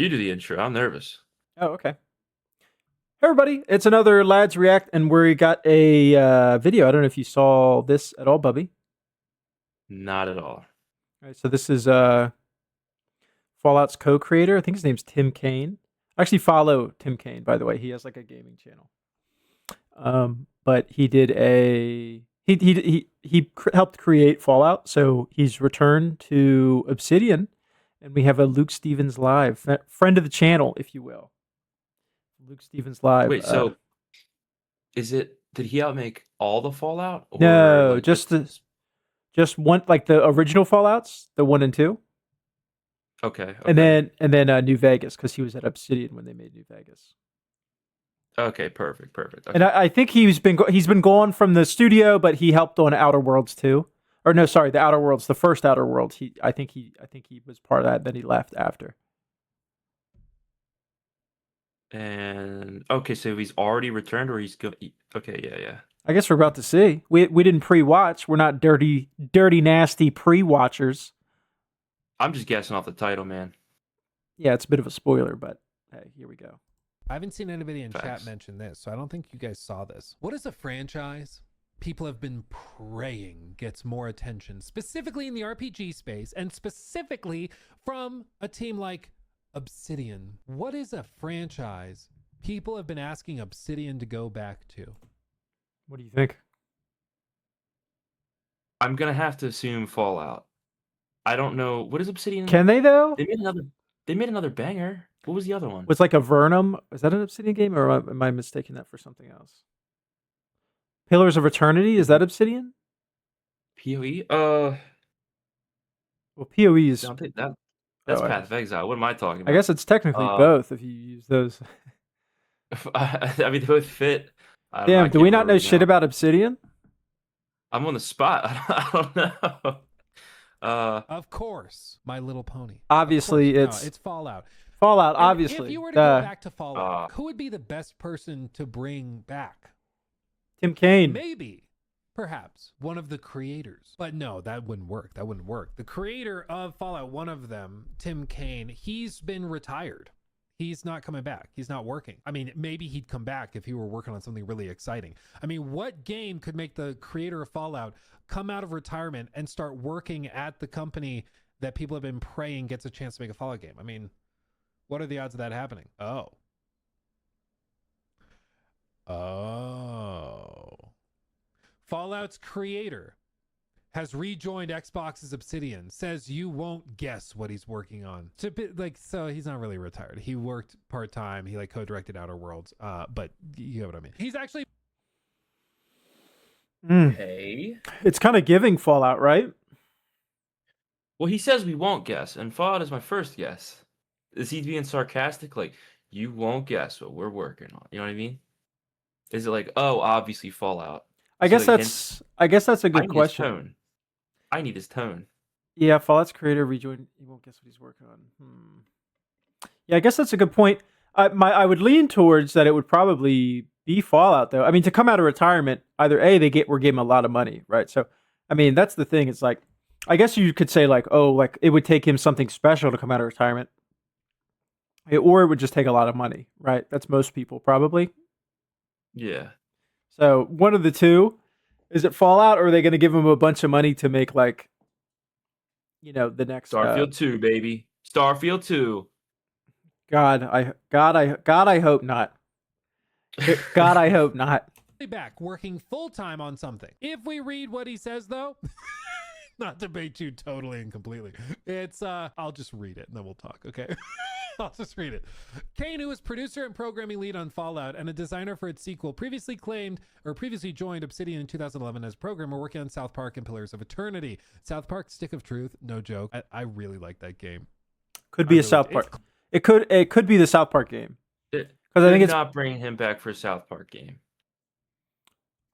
You do the intro. I'm nervous. Oh, okay. Hey, everybody. It's another Lads React, and we got a video. I don't know if you saw this at all, Bubby. Not at all. All right, so this is Fallout's co-creator. I think his name's Tim Kaine. I actually follow Tim Kaine, by the way. He has like a gaming channel. But he did helped create Fallout, so he's returned to Obsidian, and we have a Luke Stevens live, friend of the channel, if you will. Luke Stevens live. Wait, so is it? Did he outmake all the Fallout, or No, like just one, like the original Fallout's, the 1 and 2, Okay. and then New Vegas, because he was at Obsidian when they made New Vegas. Okay, perfect. Okay. And I think he's been gone from the studio, but he helped on Outer Worlds too. Or no, sorry, the Outer Worlds, the first Outer Worlds. I think he was part of that. Then he left after. And okay, so he's already returned, or he's go. Okay, yeah. I guess we're about to see. We didn't pre-watch. We're not dirty, nasty pre-watchers. I'm just guessing off the title, man. Yeah, it's a bit of a spoiler, but hey, here we go. I haven't seen anybody in chat mention this, so I don't think you guys saw this. What is a franchise people have been praying gets more attention, specifically in the RPG space, and specifically from a team like Obsidian? What is a franchise people have been asking Obsidian to go back to? What do you think? I'm gonna have to assume Fallout. I don't know. What is Obsidian? Can they though? They made another banger. What was the other one? Was like a Vernum. Is that an Obsidian game, or am I mistaking that for something else? Pillars of Eternity, is that Obsidian? PoE? Well, PoE is. That's Path of Exile. What am I talking about? I guess it's technically both if you use those. I mean, they both fit. Damn, do we not know shit about Obsidian? I'm on the spot. I don't know. Of course, My Little Pony. Obviously, it's Fallout. Fallout, obviously. If you were to go back to Fallout, who would be the best person to bring back? Tim Kaine. Maybe. Perhaps. One of the creators. But no, that wouldn't work. The creator of Fallout, one of them, Tim Kaine, he's been retired. He's not coming back. He's not working. I mean, maybe he'd come back if he were working on something really exciting. I mean, what game could make the creator of Fallout come out of retirement and start working at the company that people have been praying gets a chance to make a Fallout game? I mean, what are the odds of that happening? Oh. Fallout's creator has rejoined Xbox's Obsidian, says you won't guess what he's working on. So he's not really retired. He worked part-time. He like co-directed Outer Worlds. But you know what I mean. He's actually Hey. It's kind of giving Fallout, right? Well, he says we won't guess, and Fallout is my first guess. Is he being sarcastic? Like, you won't guess what we're working on. You know what I mean? Is it like, oh, obviously Fallout? I guess that's a good question. I need his tone. Yeah, Fallout's creator rejoined. You won't guess what he's working on. Yeah, I guess that's a good point. I would lean towards that it would probably be Fallout, though. I mean, to come out of retirement, either we're giving him a lot of money, right? So, I mean, that's the thing. It's like, I guess you could say like, oh, like it would take him something special to come out of retirement, or it would just take a lot of money, right? That's most people probably. Yeah. So one of the two. Is it Fallout, or are they going to give him a bunch of money to make like, the next Starfield 2, baby? Starfield 2. God, I hope not. God, I hope not. Back working full time on something. If we read what he says, though, not to bait you totally and completely, it's I'll just read it and then we'll talk. Okay. I'll just read it. Kaine, who is producer and programming lead on Fallout and a designer for its sequel, previously joined Obsidian in 2011 as programmer working on South Park and Pillars of Eternity. South Park Stick of Truth, no joke. I really like that game. Could be South Park. It could be the South Park game. Because I think it's not bringing him back for a South Park game.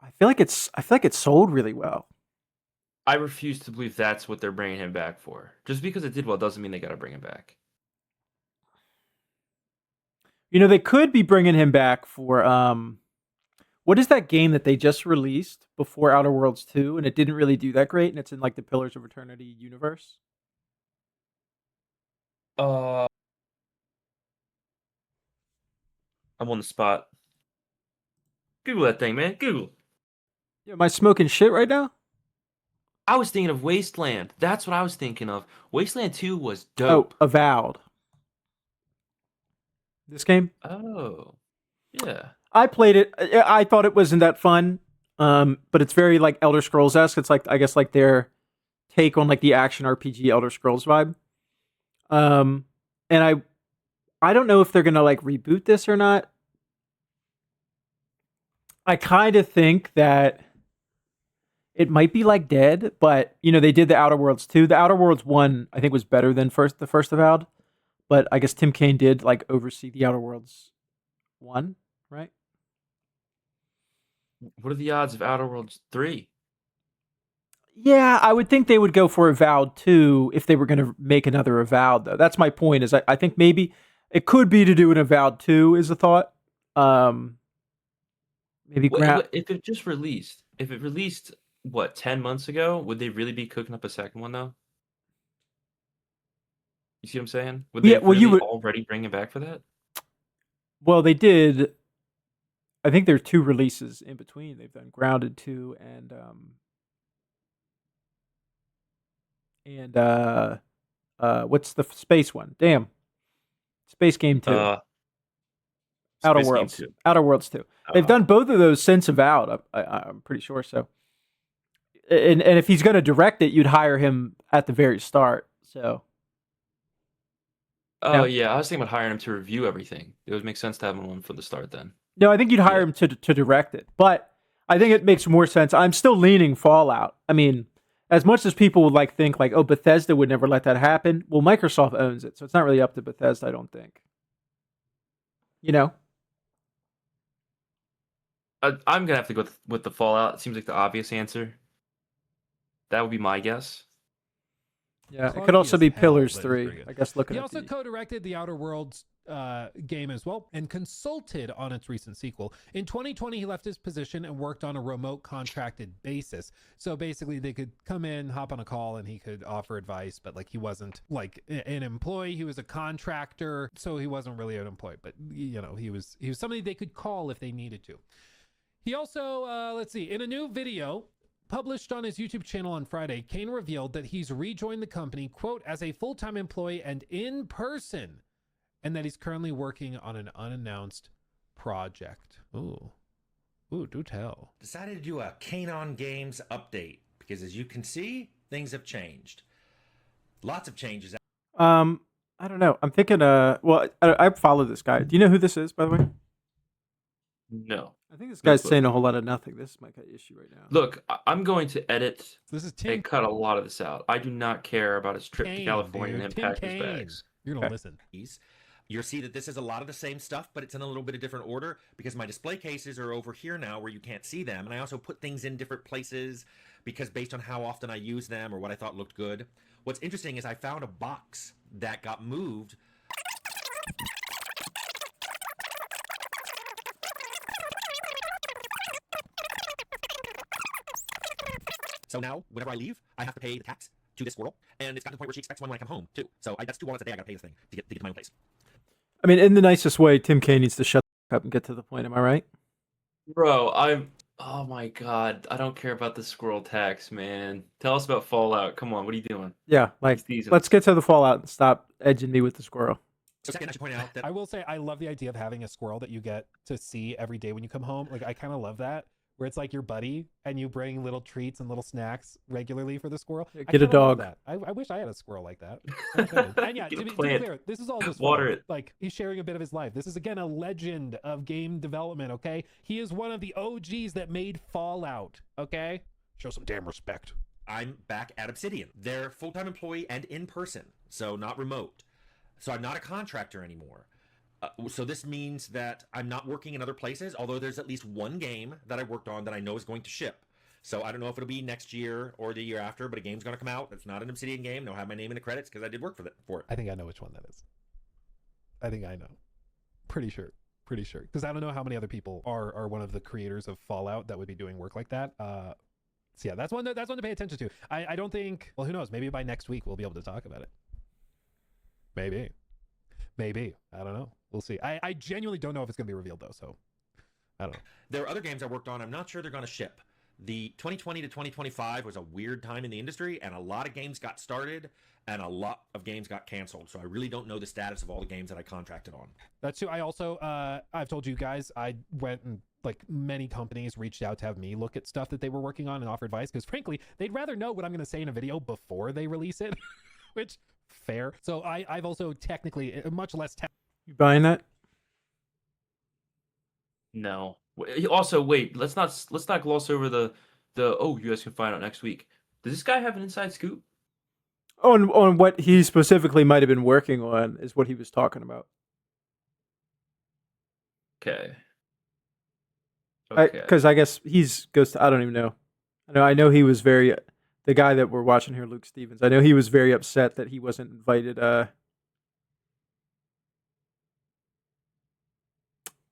I feel like it's sold really well. I refuse to believe that's what they're bringing him back for. Just because it did well doesn't mean they got to bring him back. They could be bringing him back for what is that game that they just released before Outer Worlds 2 and it didn't really do that great, and it's in like the Pillars of Eternity universe? I'm on the spot. Google that thing, man. Google. Yeah, am I smoking shit right now? I was thinking of Wasteland. That's what I was thinking of. Wasteland 2 was Oh, dope. Avowed. This game? Oh. Yeah. I played it. I thought it wasn't that fun. But it's very like Elder Scrolls esque. It's like I guess like their take on like the action RPG Elder Scrolls vibe. And I don't know if they're gonna like reboot this or not. I kind of think that it might be like dead, but you know they did the Outer Worlds 2. The Outer Worlds 1 I think was better than the first Avowed, but I guess Tim Kaine did like oversee the Outer Worlds 1, right? What are the odds of Outer Worlds 3? Yeah, I would think they would go for Avowed 2 if they were going to make another Avowed, though. That's my point. Is I think maybe it could be to do an Avowed 2 is a thought. Maybe If it just released, if it released, what, 10 months ago, would they really be cooking up a second one, though? You see what I'm saying? Would they Yeah, well, really already bring it back for that? Well, they did. I think there are 2 releases in between. They've done Grounded 2 and what's the space one? Damn, Space Game 2. Outer Space Game Worlds. 2. Outer Worlds 2. They've done both of those since Avowed. I'm pretty sure. So, and if he's going to direct it, you'd hire him at the very start. So. Oh yeah, I was thinking about hiring him to review everything. It would make sense to have him on from the start then. No, I think you'd hire him to direct it, but I think it makes more sense. I'm still leaning Fallout. I mean, as much as people would like think like, oh, Bethesda would never let that happen. Well, Microsoft owns it, so it's not really up to Bethesda. I don't think. You know. I'm gonna have to go with the Fallout. It seems like the obvious answer. That would be my guess. Yeah, it could also be Pillars 3. I guess looking He at also co-directed the Outer Worlds game as well and consulted on its recent sequel. In 2020, he left his position and worked on a remote contracted basis. So basically they could come in, hop on a call, and he could offer advice, but like he wasn't like an employee. He was a contractor, so he wasn't really an employee, but you know, he was somebody they could call if they needed to. He also, let's see, in a new video published on his YouTube channel on Friday, Kaine revealed that he's rejoined the company, quote, as a full-time employee and in person, and that he's currently working on an unannounced project. Ooh, do tell. Decided to do a Kaine on Games update because, as you can see, things have changed. Lots of changes. I don't know. I'm thinking. Well, I follow this guy. Do you know who this is, by the way? No. I think this guy's saying a whole lot of nothing. This is my issue right now. Look, I'm going to edit This is Tim and cut a lot of this out. I do not care about his trip Kaine, to California and him Tim packing his Kaine. bags. You're gonna listen. You'll see that this is a lot of the same stuff, but it's in a little bit of different order because my display cases are over here now where you can't see them. And I also put things in different places because based on how often I use them or what I thought looked good. What's interesting is I found a box that got moved. So now, whenever I leave, I have to pay the tax to this squirrel, and it's gotten to the point where she expects one when I come home, too. So that's 2 wallets a day I gotta pay this thing to get to my own place. I mean, in the nicest way, Tim Kaine needs to shut up and get to the point. Am I right? Bro, oh my god, I don't care about the squirrel tax, man. Tell us about Fallout. Come on, what are you doing? Yeah, like let's get to the Fallout and stop edging me with the squirrel. So second, I should point out that I will say I love the idea of having a squirrel that you get to see every day when you come home. Like I kind of love that, where it's like your buddy and you bring little treats and little snacks regularly for the squirrel. Yeah, I get a kinda love dog. that. I wish I had a squirrel like that. And yeah, Get to a be plant. clear, this is all just Water fun. it. Like he's sharing a bit of his life. This is again a legend of game development. Okay, he is one of the OGs that made Fallout. Okay, show some damn respect. I'm back at Obsidian. They're full-time employee and in person, so not remote. So I'm not a contractor anymore. So this means that I'm not working in other places, although there's at least one game that I worked on that I know is going to ship. So I don't know if it'll be next year or the year after, but a game's going to come out. It's not an Obsidian game. They'll have my name in the credits because I did work for it. I think I know which one that is. I think I know. Pretty sure. Because I don't know how many other people are one of the creators of Fallout that would be doing work like that. So yeah, that's one to pay attention to. I don't think. Well, who knows? Maybe by next week we'll be able to talk about it. Maybe. Maybe. I don't know. We'll see. I genuinely don't know if it's going to be revealed, though, so I don't know. There are other games I worked on. I'm not sure they're going to ship. The 2020 to 2025 was a weird time in the industry, and a lot of games got started, and a lot of games got canceled. So I really don't know the status of all the games that I contracted on. That's true. I also, I've told you guys, I went and like many companies reached out to have me look at stuff that they were working on and offer advice because frankly, they'd rather know what I'm going to say in a video before they release it, which fair. So I've also technically much less. You buying that? No. Also, wait. Let's not gloss over the. Oh, you guys can find out next week. Does this guy have an inside scoop? On what he specifically might have been working on is what he was talking about. Okay. Because I guess I don't even know. I know he was the guy that we're watching here, Luke Stevens. I know he was very upset that he wasn't invited.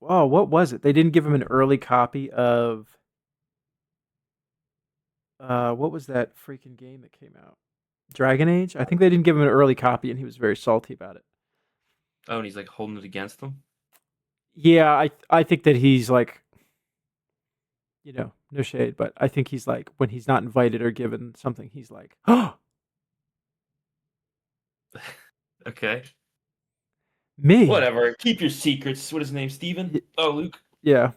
Oh, what was it? They didn't give him an early copy of. What was that freaking game that came out? Dragon Age? I think they didn't give him an early copy, and he was very salty about it. Oh, and he's like holding it against them. Yeah, I think that he's like, no shade, but I think he's like when he's not invited or given something, he's like, oh, Okay. me. Whatever. Keep your secrets. What is his name? Steven? Oh, Luke. Yeah.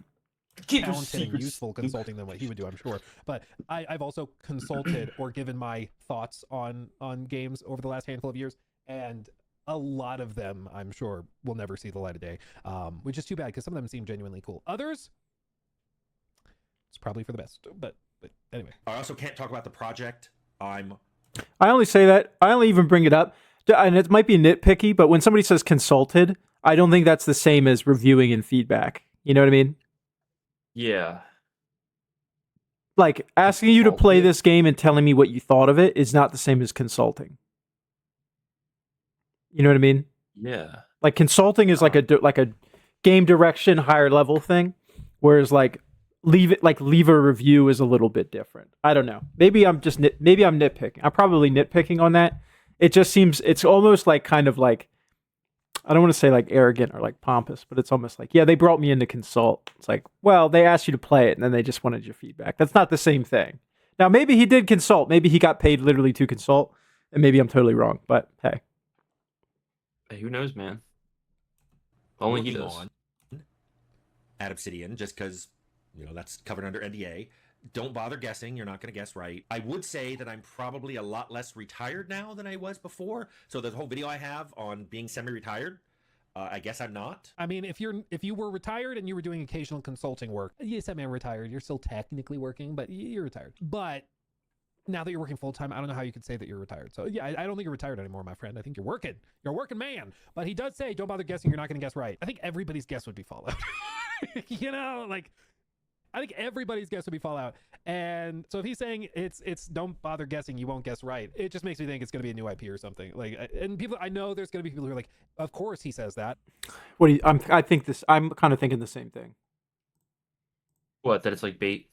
Keep your Talented and secrets. useful consulting than what he would do, I'm sure. But I've also consulted or given my thoughts on games over the last handful of years, and a lot of them, I'm sure, will never see the light of day, which is too bad because some of them seem genuinely cool. Others, it's probably for the best. But anyway. I also can't talk about the project. I only say that. I only even bring it up, and it might be nitpicky, but when somebody says consulted, I don't think that's the same as reviewing and feedback. You know what I mean? Yeah. Like asking you to play this game and telling me what you thought of it is not the same as consulting. You know what I mean? Yeah. Like consulting is like a game direction higher level thing, whereas like leave a review is a little bit different. I don't know. Maybe I'm nitpicking. I'm probably nitpicking on that. It just seems it's almost like kind of like I don't want to say like arrogant or like pompous, but it's almost like, yeah, they brought me in to consult. It's like, well, they asked you to play it and then they just wanted your feedback. That's not the same thing. Now, maybe he did consult. Maybe he got paid literally to consult, and maybe I'm totally wrong, but hey. Hey, who knows, man? Only he does. On at Obsidian, just because, that's covered under NDA. Don't bother guessing. You're not going to guess right. I would say that I'm probably a lot less retired now than I was before. So the whole video I have on being semi-retired, I guess I'm not. I mean, if you were retired and you were doing occasional consulting work, you semi-retired. You're still technically working, but you're retired. But now that you're working full time, I don't know how you could say that you're retired. So yeah, I don't think you're retired anymore, my friend. I think you're working. You're a working man. But he does say, don't bother guessing. You're not going to guess right. I think everybody's guess would be Fallout. I think everybody's guess would be Fallout. And so if he's saying it's don't bother guessing, you won't guess right, it just makes me think it's going to be a new IP or something. And people, I know there's going to be people who are like, of course he says that. I'm kind of thinking the same thing. What? That it's like bait?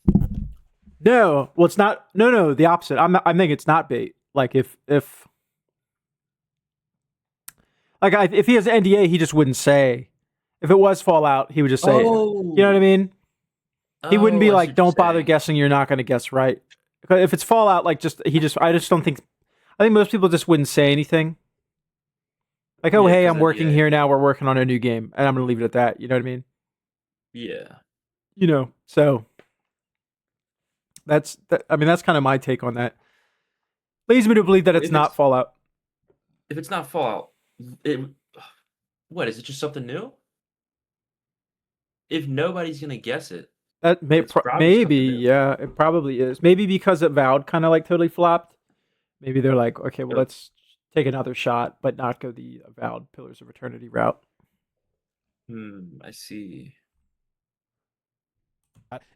No, well, it's not. No, the opposite. I think it's not bait. Like if he has an NDA, he just wouldn't say. If it was Fallout, he would just say, you know what I mean? He wouldn't be like, "Don't bother guessing. You're not going to guess right." If it's Fallout, I just don't think. I think most people just wouldn't say anything. Like, oh, hey, I'm working here now. We're working on a new game, and I'm going to leave it at that. You know what I mean? Yeah. So that's kind of my take on that. Leads me to believe that it's not Fallout. If it's not Fallout, what is it? Just something new? If nobody's going to guess it. That maybe, yeah, it probably is. Maybe because Avowed kind of like totally flopped. Maybe they're like, okay, well, let's take another shot, but not go the Avowed Pillars of Eternity route. I see.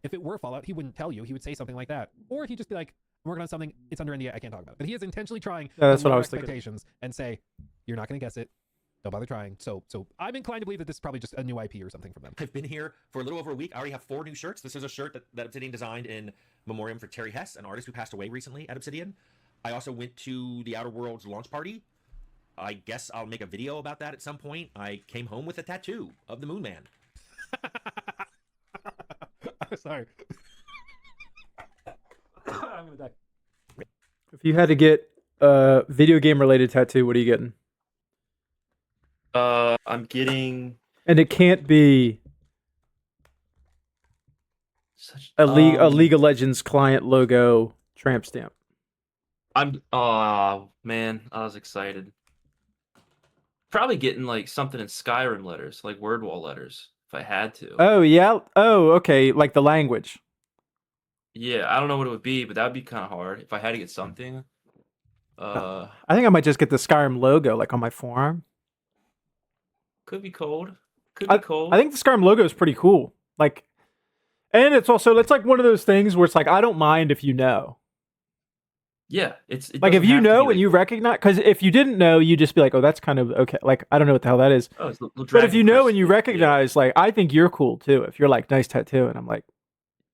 If it were Fallout, he wouldn't tell you. He would say something like that, or he'd just be like, "I'm working on something. It's under NDA. I can't talk about it." But he is intentionally trying. Yeah, that's to what I lower was thinking. Expectations and say, "You're not going to guess it. Don't bother trying." So I'm inclined to believe that this is probably just a new IP or something from them. I've been here for a little over a week. I already have 4 new shirts. This is a shirt that Obsidian designed in memoriam for Terry Hess, an artist who passed away recently at Obsidian. I also went to the Outer Worlds launch party I guess I'll make a video about that at some point. I came home with a tattoo of the Moon Man. Sorry. I'm gonna die. If you had to get a video game related tattoo, what are you getting? I'm getting And it can't be such a League of Legends client logo tramp stamp. Oh man, I was excited. Probably getting like something in Skyrim letters, like word wall letters, if I had to. Oh yeah. Oh okay. Like the language. Yeah, I don't know what it would be, but that would be kind of hard if I had to get something. I think I might just get the Skyrim logo like on my forearm. Could be cold. Could be cold. I think the Skyrim logo is pretty cool. Like, and it's like one of those things where it's like I don't mind if you know. Yeah, it Like if doesn't you have to know be, and like, you recognize, because if you didn't know, you just be like, oh, that's kind of okay. Like I don't know what the hell that is. oh, it's the But if Dragon you know Crest and you thing, yeah. recognize, like I think you're cool too. If you're like nice tattoo, and I'm like,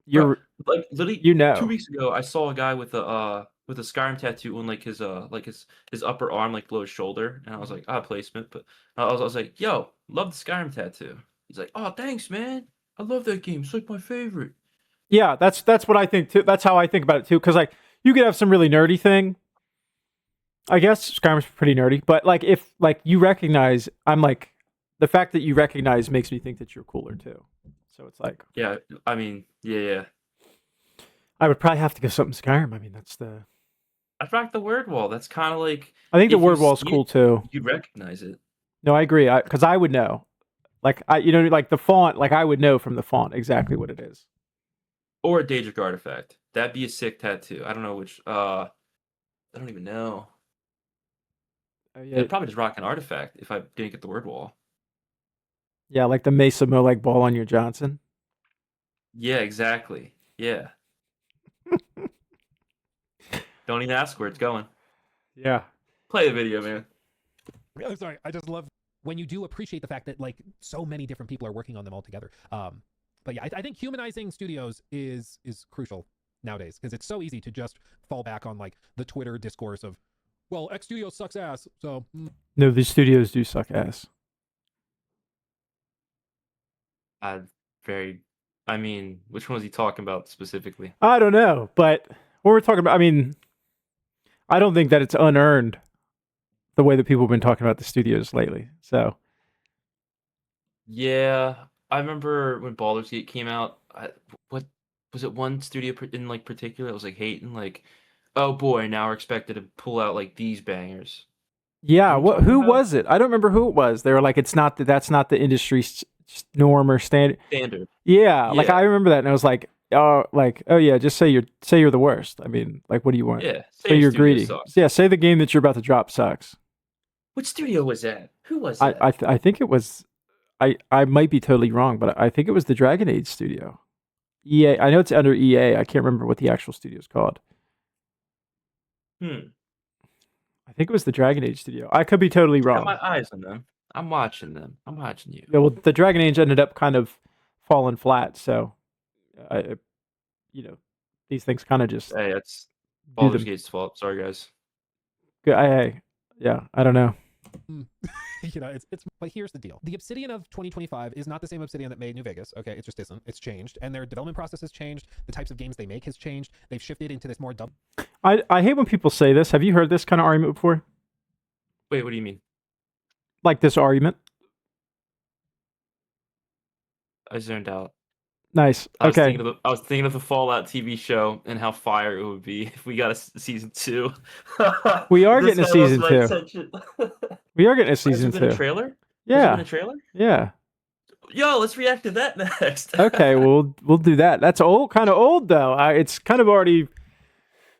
you're Like literally, you know. 2 weeks ago, I saw a guy with a Skyrim tattoo on like his upper arm, like below his shoulder, and I was like, placement. But I was like, yo, love the Skyrim tattoo. He's like, oh, thanks, man. I love that game. It's like my favorite. Yeah, that's what I think too. That's how I think about it too. Because like you could have some really nerdy thing. I guess Skyrim's pretty nerdy, but like if like you recognize, I'm like the fact that you recognize makes me think that you're cooler too. So it's like Yeah, I mean, yeah. I would probably have to go something Skyrim. I mean that's the. I rock the word wall. That's kind of like I think the if you word wall's see it, cool too. you'd recognize it. No, I agree. Because I would know. Like like the font. Like I would know from the font exactly what it is. Or a Daedric artifact. That'd be a sick tattoo. I don't know which. I don't even know. Yeah, I'd probably just rock an artifact if I didn't get the word wall. yeah, like the Mesa Mo like ball on your Johnson. Yeah, exactly. Yeah. Don't even ask where it's going. Yeah. Play the video, man. I'm sorry. I just love when you do appreciate the fact that like so many different people are working on them all together. But yeah, I think humanizing studios is crucial nowadays because it's so easy to just fall back on like the Twitter discourse of, well, X studio sucks ass. So No, these studios do suck ass. I mean, which one was he talking about specifically? I don't know, but what we're talking about, I mean, I don't think that it's unearned the way that people have been talking about the studios lately. So, Yeah, I remember when Baldur's Gate came out. What was it? One studio in like particular that was like hating, like, oh boy, now we're expected to pull out like these bangers. yeah, You know what I'm who talking about? was it? I don't remember who it was. They were like, that's not the industry norm or standard. Standard. Yeah, like Yeah. I remember that, and I was like, oh yeah, just say you're the worst. I mean, like, what do you want? Yeah. Say you're greedy. Sucks. Yeah, say the game that you're about to drop sucks. Which studio was that? Who was that? I think it was. I might be totally wrong, but I think it was the Dragon Age studio. EA. I know it's under EA. I can't remember what the actual studio is called. I think it was the Dragon Age studio. I could be totally Got wrong. my eyes on them. I'm watching them. I'm watching you. Yeah, well, the Dragon Age ended up kind of falling flat. So, these things kind of just. Hey, that's do Baldur's them. Gate's fault. Sorry, guys. Yeah, I don't know. you know, it's but here's the deal. The Obsidian of 2025 is not the same Obsidian that made New Vegas. Okay, it just isn't. It's changed, and their development process has changed. The types of games they make has changed. They've shifted into this more I hate when people say this. Have you heard this kind of argument before? Wait, what do you mean? Like this argument? I zoned out. Nice. I was Okay. thinking of the Fallout TV show and how fire it would be if we got a season 2. We are This getting a guy lost season my 2. attention. We are getting a Has there season been a 2. trailer? Has Yeah. there been a trailer? Yeah. Yo, let's react to that next. Okay, we'll do that. That's kind of old though. It's kind of already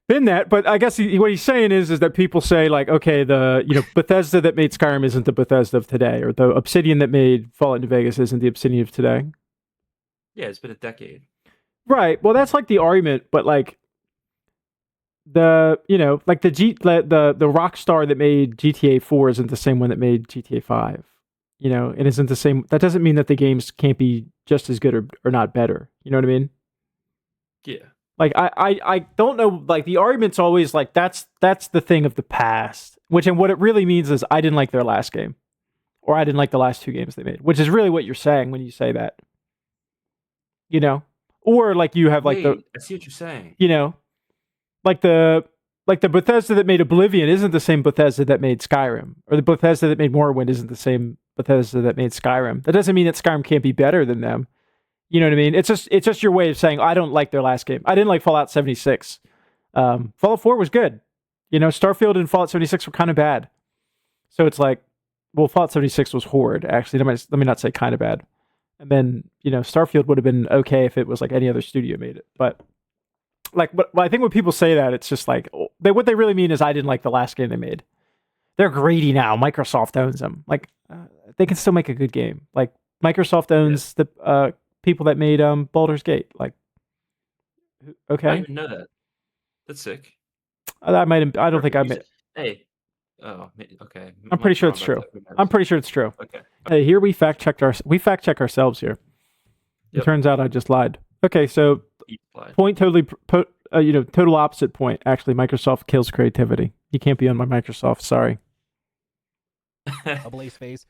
been that, but I guess what he's saying is that people say like, okay, the Bethesda that made Skyrim isn't the Bethesda of today, or the Obsidian that made Fallout New Vegas isn't the Obsidian of today. Yeah, it's been a decade. Right. Well, that's like the argument, but like the Rockstar that made GTA 4 isn't the same one that made GTA 5. It isn't the same. That doesn't mean that the games can't be just as good or not better. You know what I mean? Yeah. Like I don't know. Like the argument's always like that's the thing of the past. and what it really means is I didn't like their last game, or I didn't like the last 2 games they made, which is really what you're saying when you say that. You know, or like you have like Wait, I see what you're saying. you know, like the Bethesda that made Oblivion isn't the same Bethesda that made Skyrim, or the Bethesda that made Morrowind isn't the same Bethesda that made Skyrim. That doesn't mean that Skyrim can't be better than them. You know what I mean? It's just your way of saying I don't like their last game. I didn't like Fallout 76. Fallout 4 was good. You know, Starfield and Fallout 76 were kind of bad. So it's like, well, Fallout 76 was horrid. Actually, let me not say kind of bad. And then, you know, Starfield would have been okay if it was like any other studio made it. But like, but I think when people say that, it's just like what they really mean is I didn't like the last game they made. They're greedy now. Microsoft owns them. Like, they can still make a good game. Like, Microsoft owns the people that made Baldur's Gate. Like, I okay, didn't even know that. That's sick. I might. I don't think I made. Hey. Oh, okay. I'm pretty sure it's true. I'm pretty sure it's true. Okay. Hey, here we fact check ourselves here. It Yep. turns out I just lied. Okay, so point totally, total opposite point. Actually, Microsoft kills creativity. You can't be on my Microsoft. Sorry. A Blaze phase,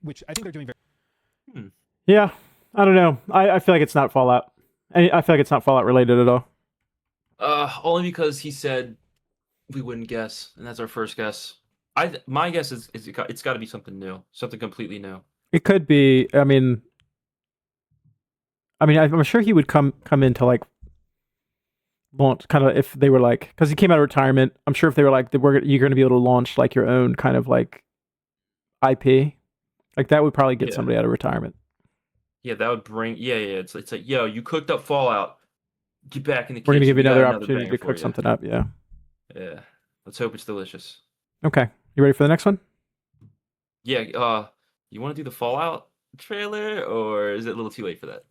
which I think they're doing very. Yeah, I don't know. I feel like it's not Fallout. I feel like it's not Fallout related at all. Only because he said we wouldn't guess, and that's our first guess. My guess is it's got to be something new, something completely new. It could be. I mean, I'm sure he would come into like launch kind of if they were like, because he came out of retirement. I'm sure if they were like, you're going to be able to launch like your own kind of like IP, like that would probably get somebody out of retirement. Yeah, that would bring. Yeah. It's like, yo, you cooked up Fallout. Get back in the kitchen. We're going to give you We got another opportunity banger to for cook you. something up. Yeah. Yeah. Let's hope it's delicious. Okay. You ready for the next one? Yeah. You want to do the Fallout trailer, or is it a little too late for that?